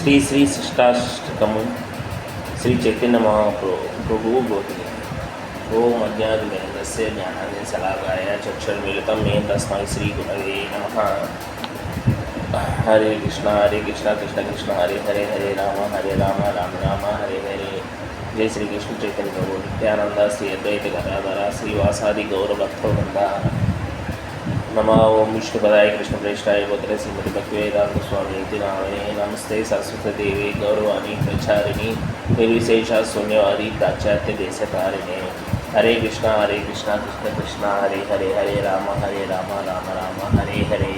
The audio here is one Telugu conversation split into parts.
శ్రీ శిష్టాష్టకము శ్రీ చైతన్య మహాప్రభువు బోధిని. ఓం అజ్ఞానతిమిరస్య జ్ఞానాంజనశలాకాయ చక్షుర్మిలితం ఏన తస్మై శ్రీ గురవే నమః. హరే కృష్ణ కృష్ణ కృష్ణ హరే హరే హరే రామ రామ రామ హరే హరే. జై శ్రీ కృష్ణ చైతన్య ప్రభు నిత్యానంద శ్రీ అద్వైత గదాధర శ్రీవాసాది గౌరభక్తవృంద. నమో ఓం విష్ణుపదాయ కృష్ణ ప్రేష్టాయ గోత్రే శ్రీమతి భక్తివేదాంత స్వామి ఇది నామే. నమస్తే సరస్వతీదేవి గౌరవాణి ప్రచారిణి నిర్విశేష శూన్యవాది పాశ్చాత్య దేశకారిణి. హరే కృష్ణ కృష్ణ కృష్ణ హరే హరే హరే రామ రామ రామ హరే హరే.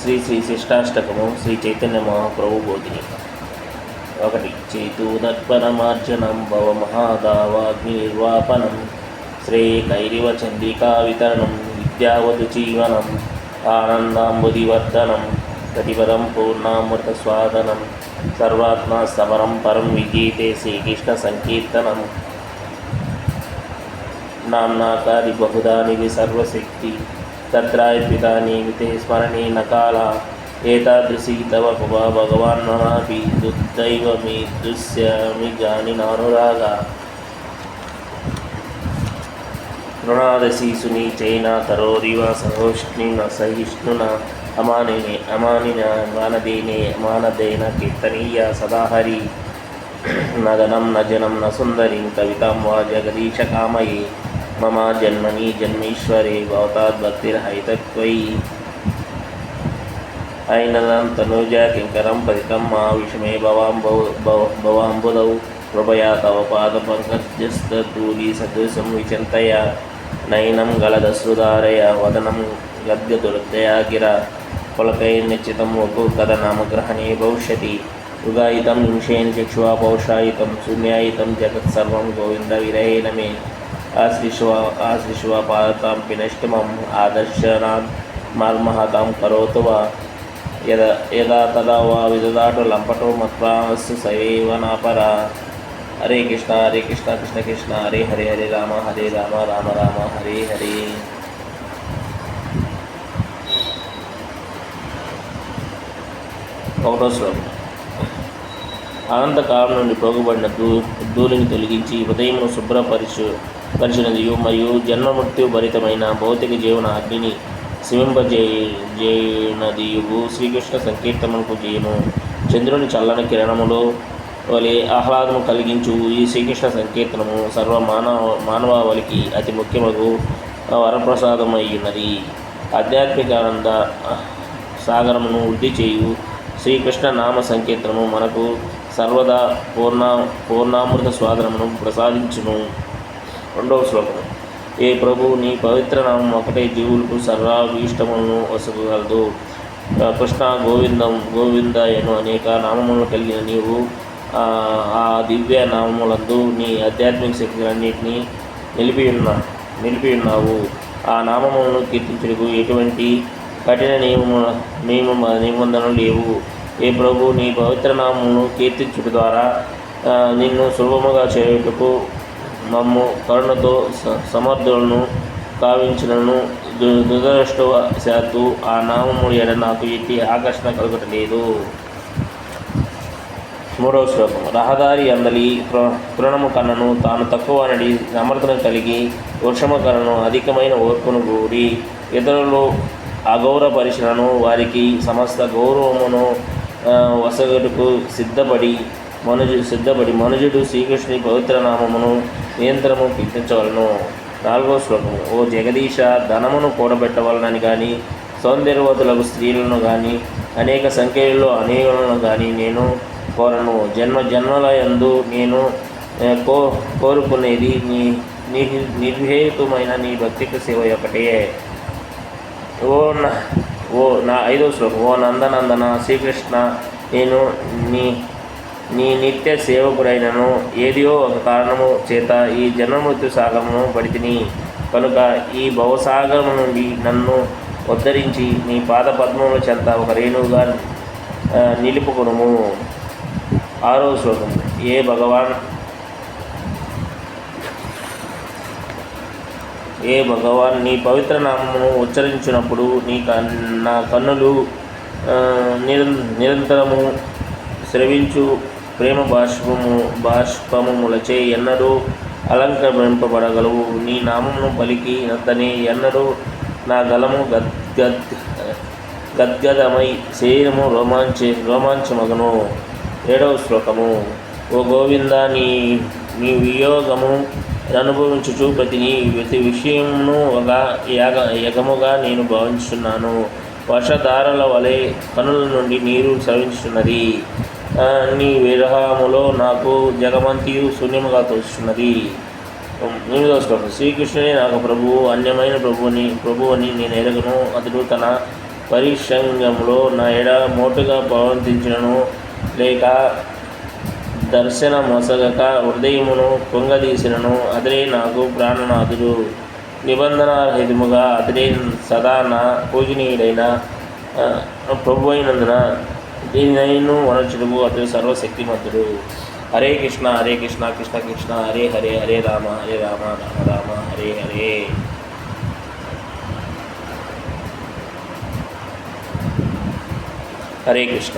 శ్రీ శిష్టాష్టకము శ్రీ చైతన్య మహాప్రభు బోధిని. 1. చేతూదర్పణమార్జనం భవమహాదావాగ్ని నిర్వాపనం శ్రేయకైరివ చంద్రికా వితరణం విద్యావతు జీవనం ఆనందాంబుదివర్ధనం ప్రతిపదం పూర్ణామృతస్వాదనం సర్వాత్మ సమరం పరం విజీతే శ్రీకృష్ణ సంకీర్తనం. నామ్నాకాది బహుదానివి సర్వశక్తి తత్రాయపితాని తే స్మరణే నకాల ఏతాదృశీ తవ భగవాన్ మమాపి దుర్దైవమి దృశ్యమి జాని నానురాగ. తృణాదశీసుని చైనా తరోరివ సహోష్ణిన సహిష్ణున అమానిన మానదేనే మానదేన కీర్తనీయ సదాహరి. నగనం నజనం న సుందరీం కవితాం వా జగదీశ కామయే మమ జన్మని జన్మీశ్వరే భవతాద్భక్తిర్హైతత్వయి. అయినదం తనూజ కింకరం పతితం మా విషమే భవాంబుదౌ కృపయా తవ పాదపంకజస్తూలి సదృశం విచింతయ. నయనం గలదశ్రుధారయ వదనం గద్గదుర్దయా గిర పులకై నిశ్చితం వకు కథనామగ్రహణే భవిష్యతి. యుగాయితం నిమిషేన్ చక్షువా పౌషాయితం శూన్యాయితం జగత్సర్వం గోవింద విరహేణ మే. ఆశ్లిష్వా పాదతాం పినష్టిమం ఆదర్శనాద్ మర్మహతాం కరోతు వా. యదా తదా వా విదదాటు లంపటో మత్వామస్సు సైవ నాపరా. హరే కృష్ణ కృష్ణ కృష్ణ హరే హరే హరే రామ రామ రామ హరే హరే. ఒకటో శ్లోకం. అనంతకాలం నుండి పోగుబడిన ధూళిని తొలగించి హృదయమును శుభ్రపరిచినదియు మరియు జన్మమృత్యు భరితమైన భౌతిక జీవన అగ్నిని శమింపజేయనదియు శ్రీకృష్ణ సంకీర్తనకు చేయము. చంద్రుని చల్లని కిరణములో వలె ఆహ్లాదము కలిగించు ఈ శ్రీకృష్ణ సంకీర్తనము సర్వ మానవావళికి అతి ముఖ్యమగు వరప్రసాదమయ్యున్నది. ఆధ్యాత్మికానంద సాగరమును వృద్ధి చేయు శ్రీకృష్ణ నామ సంకీర్తనము మనకు సర్వదా పూర్ణామృత స్వాదనమును ప్రసాదించును. 2వ శ్లోకము. ఏ ప్రభు నీ పవిత్ర నామం ఒకటే జీవులకు సర్వాభీష్టములను వసగలదు. కృష్ణ గోవిందయను అనేక నామములను కలిగిన నీవు ఆ దివ్య నామములందు నీ ఆధ్యాత్మిక శక్తులన్నింటినీ నిలిపియున్నావు. ఆ నామములను కీర్తించుటకు ఎటువంటి కఠిన నిబంధనలు లేవు. ఏ ప్రభు నీ పవిత్ర నామమును కీర్తించుట ద్వారా నిన్ను సులభముగా చేయుటకు మమ్ము కరుణతో సమర్థులను కావించినను దురదృష్టవశాత్తు ఆ నామము ఎడ నాకు ఎట్టి ఆకర్షణ కలుగటలేదు. 3వ శ్లోకం. రహదారి అందలి తృణము కన్నను తాను తక్కువ నడి సమర్థన కలిగి వృక్షము కన్నను అధికమైన ఓర్పును కూడి ఇతరులు అగౌరవపరిచినను వారికి సమస్త గౌరవమును వసగటుకు సిద్ధపడి మనుజుడు శ్రీకృష్ణుని పవిత్ర నామమును నియంత్రణము కీర్తించవలను. 4వ శ్లోకము. ఓ జగదీశ, ధనమును కూడబెట్టవలనని కానీ సౌందర్యవతులకు స్త్రీలను కానీ అనేక సంఖ్యలో అనేకులను కానీ నేను కోరను. జన్మల యందు నేను కోరుకునేది నిర్హేతుమైన నీ భక్తిక సేవ ఒకటే. ఓ నా 5వ శ్లోకం. ఓ నందనందన శ్రీకృష్ణ, నేను నీ నిత్య సేవకుడైనను ఏదియో ఒక కారణము చేత ఈ జన్మమృత్యు సాగరమును పడితిని కనుక ఈ భవసాగరము నుండి నన్ను ఉద్ధరించి నీ పాద పద్మముల చెంత ఒక రేణువుగా నిలుపుకొనుము. 6వ శ్లోకం. ఏ భగవాన్ నీ పవిత్ర నామమును ఉచ్చరించినప్పుడు నా కన్నులు నిరంతరము స్రవించు ప్రేమ బాష్పములచే ఎన్నడూ అలంకరింపబడగలవు. నీ నామమును పలికి నంతనే ఎన్నడూ నా గలము గద్గదమై శరీరము రోమాంచమగను. 7వ శ్లోకము. ఓ గోవింద, నీ వియోగము అనుభవించుచు ప్రతి విషయమును ఒక యగముగా నేను భావించున్నాను. వర్షధారల వలె కనుల నుండి నీరు స్రవించుతున్నది. నీ విరహములో నాకు జగమంతియు శూన్యముగా తోచుతున్నది. 8వ శ్లోకం. శ్రీకృష్ణుడే నాకు ప్రభువు, అన్యమైన ప్రభువని నేను ఎరగను. అతడు తన పరిసంగంలో నా ఎడ మోటుగా ప్రవర్తించినను, లేక దర్శన మొసగక హృదయమును పొంగదీసినను, అతడే నాకు ప్రాణనాథుడు. నిబంధనారహితముగా అతడే సదా నా పూజనీయుడైన ప్రభు అయినందున దీనినైను వనర్చుటకు అతడు సర్వశక్తిమంతుడు. హరే కృష్ణ హరే కృష్ణ కృష్ణ కృష్ణ హరే హరే, హరే రామ రామ రామ హరే హరే. హరే కృష్ణ.